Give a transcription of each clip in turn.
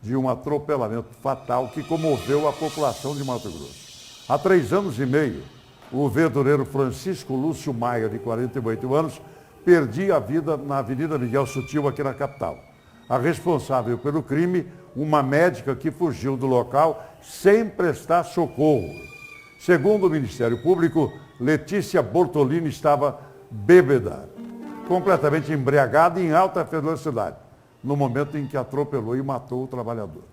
de um atropelamento fatal que comoveu a população de Mato Grosso. Há 3 anos e meio, o verdureiro Francisco Lúcio Maia, de 48 anos, perdia a vida na Avenida Miguel Sutil, aqui na capital. A responsável pelo crime, uma médica que fugiu do local sem prestar socorro. Segundo o Ministério Público, Letícia Bortolini estava bêbada, completamente embriagada e em alta velocidade, no momento em que atropelou e matou o trabalhador.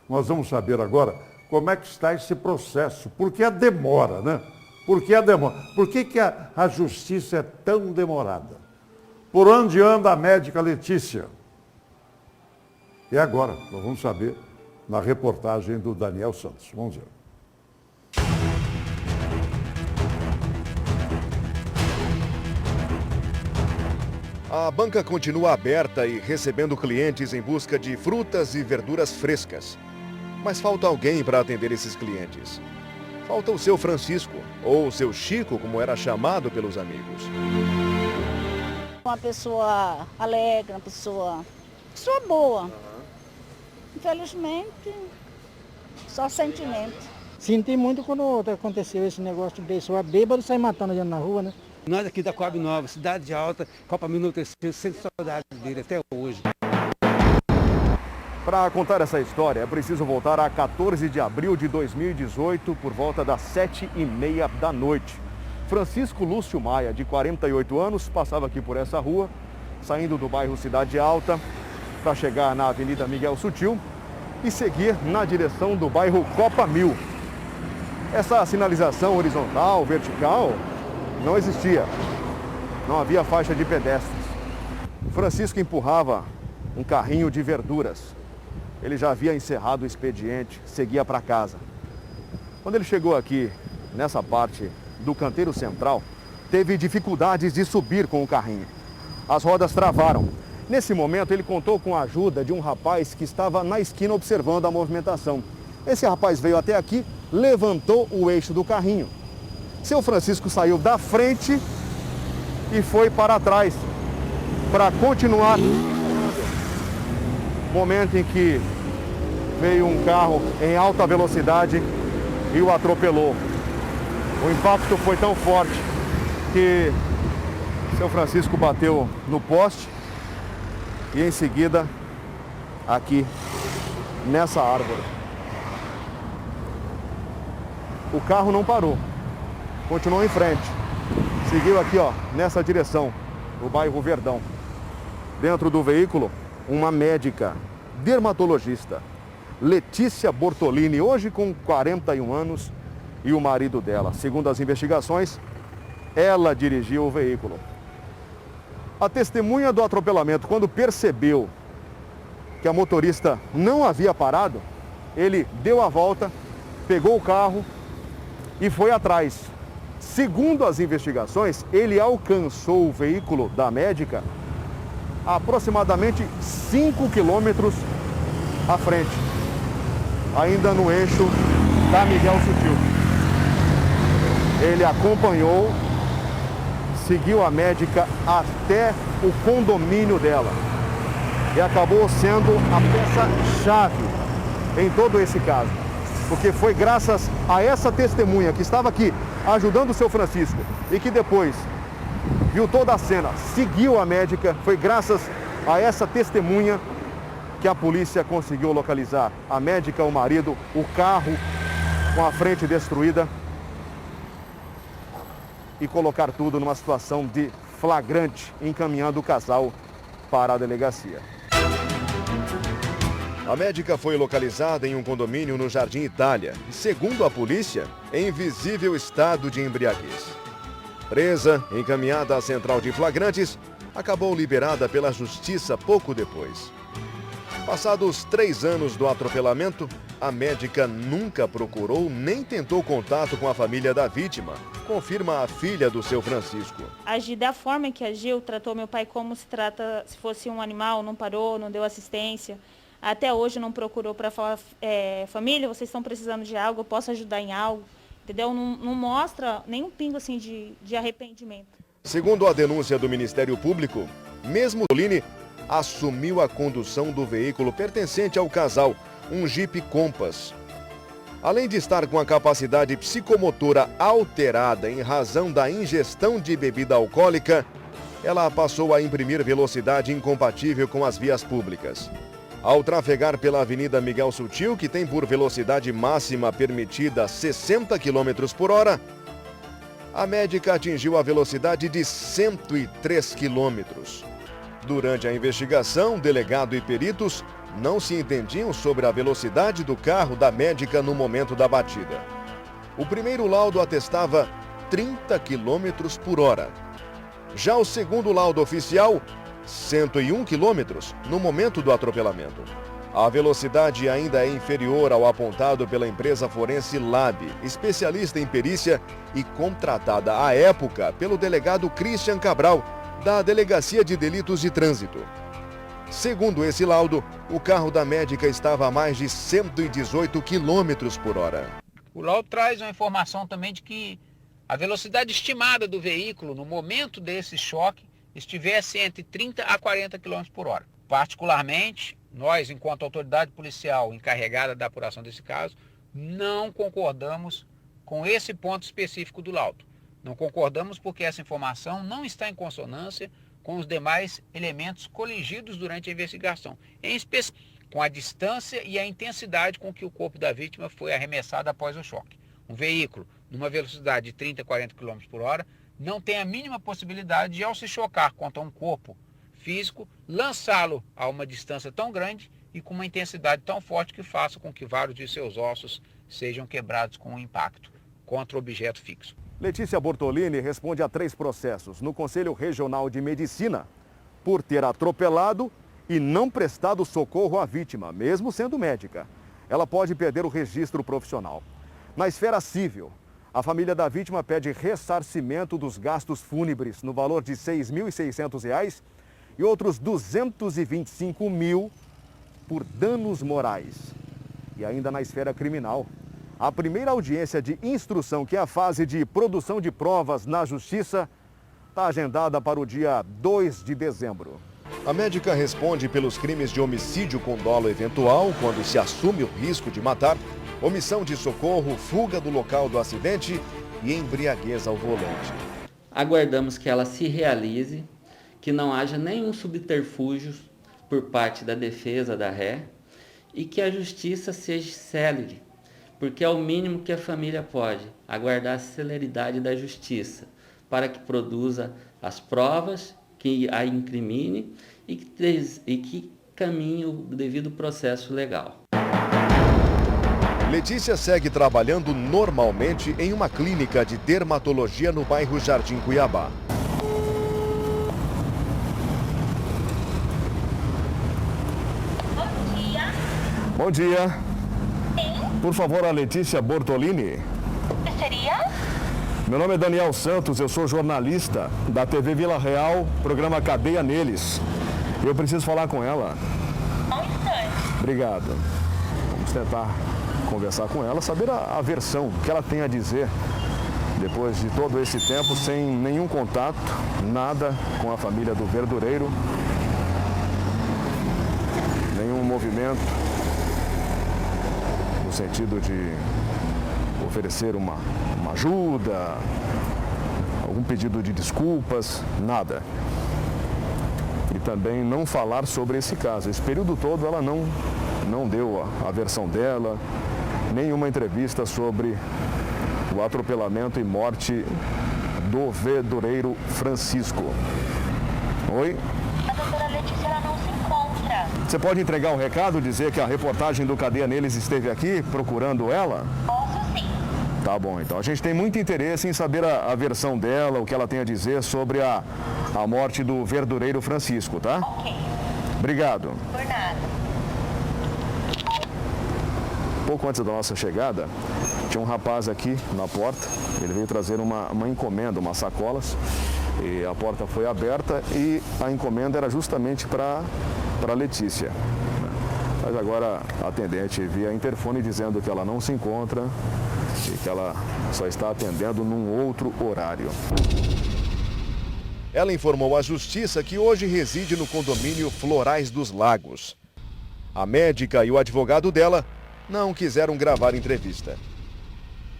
Nós vamos saber agora como é que está esse processo, por que a demora, né? Por que a demora? Por que a justiça é tão demorada? Por onde anda a médica Letícia? E agora, nós vamos saber na reportagem do Daniel Santos. Vamos ver. A banca continua aberta e recebendo clientes em busca de frutas e verduras frescas. Mas falta alguém para atender esses clientes. Falta o seu Francisco, ou o seu Chico, como era chamado pelos amigos. Uma pessoa alegre, uma pessoa boa. Infelizmente, só sentimento. Senti muito quando aconteceu esse negócio de pessoa bêbada sair matando gente na rua, né? Nós aqui da Coab Nova, Cidade Alta, Copa Minuto, sempre saudade dele até hoje. Para contar essa história, é preciso voltar a 14 de abril de 2018, por volta das 7h30 da noite. Francisco Lúcio Maia, de 48 anos, passava aqui por essa rua, saindo do bairro Cidade Alta, para chegar na Avenida Miguel Sutil e seguir na direção do bairro Copa Mil. Essa sinalização horizontal, vertical, não existia. Não havia faixa de pedestres. Francisco empurrava um carrinho de verduras. Ele já havia encerrado o expediente, seguia para casa. Quando ele chegou aqui, nessa parte do canteiro central, teve dificuldades de subir com o carrinho. As rodas travaram. Nesse momento, ele contou com a ajuda de um rapaz que estava na esquina observando a movimentação. Esse rapaz veio até aqui, levantou o eixo do carrinho. Seu Francisco saiu da frente e foi para trás para continuar. Momento em que veio um carro em alta velocidade e o atropelou. O impacto foi tão forte que seu Francisco bateu no poste e em seguida aqui nessa árvore. O carro não parou, continuou em frente, seguiu aqui ó, nessa direção, o bairro Verdão. Dentro do veículo, uma médica dermatologista, Letícia Bortolini, hoje com 41 anos, e o marido dela. Segundo as investigações, ela dirigiu o veículo. A testemunha do atropelamento, quando percebeu que a motorista não havia parado, ele deu a volta, pegou o carro e foi atrás. Segundo as investigações, ele alcançou o veículo da médica a aproximadamente 5 quilômetros à frente, ainda no eixo da Miguel Sutil. Ele acompanhou, seguiu a médica até o condomínio dela e acabou sendo a peça-chave em todo esse caso, porque foi graças a essa testemunha que estava aqui ajudando o seu Francisco e que depois viu toda a cena, seguiu a médica, foi graças a essa testemunha que a polícia conseguiu localizar a médica, o marido, o carro com a frente destruída e colocar tudo numa situação de flagrante, encaminhando o casal para a delegacia. A médica foi localizada em um condomínio no Jardim Itália e, segundo a polícia, em visível estado de embriaguez. Presa, encaminhada à central de flagrantes, acabou liberada pela justiça pouco depois. Passados 3 anos do atropelamento, a médica nunca procurou nem tentou contato com a família da vítima, confirma a filha do seu Francisco. Agir da forma que agiu, tratou meu pai como se trata se fosse um animal, não parou, não deu assistência. Até hoje não procurou para falar, família, vocês estão precisando de algo, eu posso ajudar em algo, entendeu? Não mostra nenhum pingo assim de arrependimento. Segundo a denúncia do Ministério Público, mesmo Bortolini assumiu a condução do veículo pertencente ao casal, um Jeep Compass. Além de estar com a capacidade psicomotora alterada em razão da ingestão de bebida alcoólica, ela passou a imprimir velocidade incompatível com as vias públicas. Ao trafegar pela Avenida Miguel Sutil, que tem por velocidade máxima permitida 60 km por hora, a médica atingiu a velocidade de 103 km. Durante a investigação, delegado e peritos não se entendiam sobre a velocidade do carro da médica no momento da batida. O primeiro laudo atestava 30 km por hora. Já o segundo laudo oficial, 101 km no momento do atropelamento. A velocidade ainda é inferior ao apontado pela empresa forense Lab, especialista em perícia e contratada à época pelo delegado Christian Cabral, da Delegacia de Delitos de Trânsito. Segundo esse laudo, o carro da médica estava a mais de 118 km por hora. O laudo traz uma informação também de que a velocidade estimada do veículo no momento desse choque estivesse entre 30 a 40 km por hora. Particularmente, nós, enquanto autoridade policial encarregada da apuração desse caso, não concordamos com esse ponto específico do laudo. Não concordamos porque essa informação não está em consonância com os demais elementos coligidos durante a investigação, em especial com a distância e a intensidade com que o corpo da vítima foi arremessado após o choque. Um veículo, numa velocidade de 30 a 40 km por hora, não tem a mínima possibilidade de, ao se chocar contra um corpo físico, lançá-lo a uma distância tão grande e com uma intensidade tão forte que faça com que vários de seus ossos sejam quebrados com o impacto contra o objeto fixo. Letícia Bortolini responde a 3 processos no Conselho Regional de Medicina por ter atropelado e não prestado socorro à vítima, mesmo sendo médica. Ela pode perder o registro profissional. Na esfera civil, a família da vítima pede ressarcimento dos gastos fúnebres no valor de R$ 6.600 e outros R$ 225 mil por danos morais. E ainda na esfera criminal, a primeira audiência de instrução, que é a fase de produção de provas na Justiça, está agendada para o dia 2 de dezembro. A médica responde pelos crimes de homicídio com dolo eventual, quando se assume o risco de matar, omissão de socorro, fuga do local do acidente e embriaguez ao volante. Aguardamos que ela se realize, que não haja nenhum subterfúgio por parte da defesa da ré e que a justiça seja célere, porque é o mínimo que a família pode, aguardar a celeridade da justiça para que produza as provas que a incrimine e que caminhe o devido processo legal. Letícia segue trabalhando normalmente em uma clínica de dermatologia no bairro Jardim Cuiabá. Bom dia. Bom dia. Sim. Por favor, a Letícia Bortolini. Que seria? Meu nome é Daniel Santos, eu sou jornalista da TV Vila Real, programa Cadeia Neles. Eu preciso falar com ela. Um instante. Obrigado. Vamos tentar conversar com ela, saber a versão que ela tem a dizer depois de todo esse tempo, sem nenhum contato, nada com a família do verdureiro, nenhum movimento no sentido de oferecer uma ajuda, algum pedido de desculpas, nada. E também não falar sobre esse caso. Esse período todo ela não deu a versão dela, nenhuma entrevista sobre o atropelamento e morte do verdureiro Francisco. Oi? A doutora Letícia ela não se encontra. Você pode entregar um recado, dizer que a reportagem do Cadeia Neles esteve aqui procurando ela? Posso sim. Tá bom, então. A gente tem muito interesse em saber a versão dela, o que ela tem a dizer sobre a morte do verdureiro Francisco, tá? Ok. Obrigado. Por nada. Pouco antes da nossa chegada, tinha um rapaz aqui na porta. Ele veio trazer uma encomenda, umas sacolas. E a porta foi aberta e a encomenda era justamente para Letícia. Mas agora a atendente via interfone dizendo que ela não se encontra e que ela só está atendendo num outro horário. Ela informou à Justiça que hoje reside no condomínio Florais dos Lagos. A médica e o advogado dela não quiseram gravar entrevista.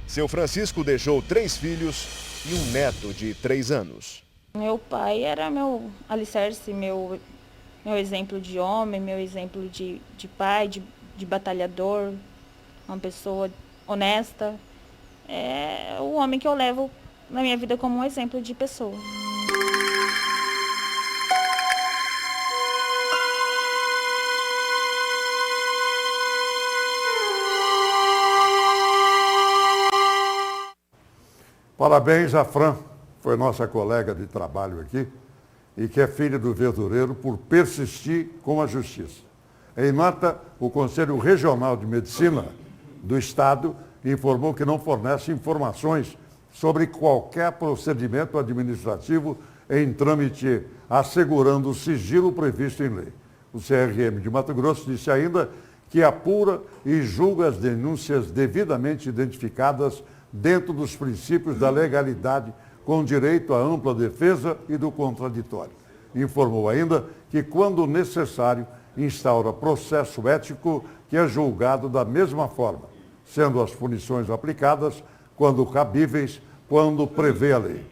Seu Francisco deixou 3 filhos e um neto de 3 anos. Meu pai era meu alicerce, meu exemplo de homem, meu exemplo de pai, de batalhador, uma pessoa honesta. É o homem que eu levo na minha vida como um exemplo de pessoa. Parabéns a Fran, foi nossa colega de trabalho aqui, e que é filha do verdureiro por persistir com a justiça. Em nota, o Conselho Regional de Medicina do Estado informou que não fornece informações sobre qualquer procedimento administrativo em trâmite, assegurando o sigilo previsto em lei. O CRM de Mato Grosso disse ainda que apura e julga as denúncias devidamente identificadas dentro dos princípios da legalidade, com direito à ampla defesa e do contraditório. Informou ainda que, quando necessário, instaura processo ético que é julgado da mesma forma, sendo as punições aplicadas, quando cabíveis, quando prevê a lei.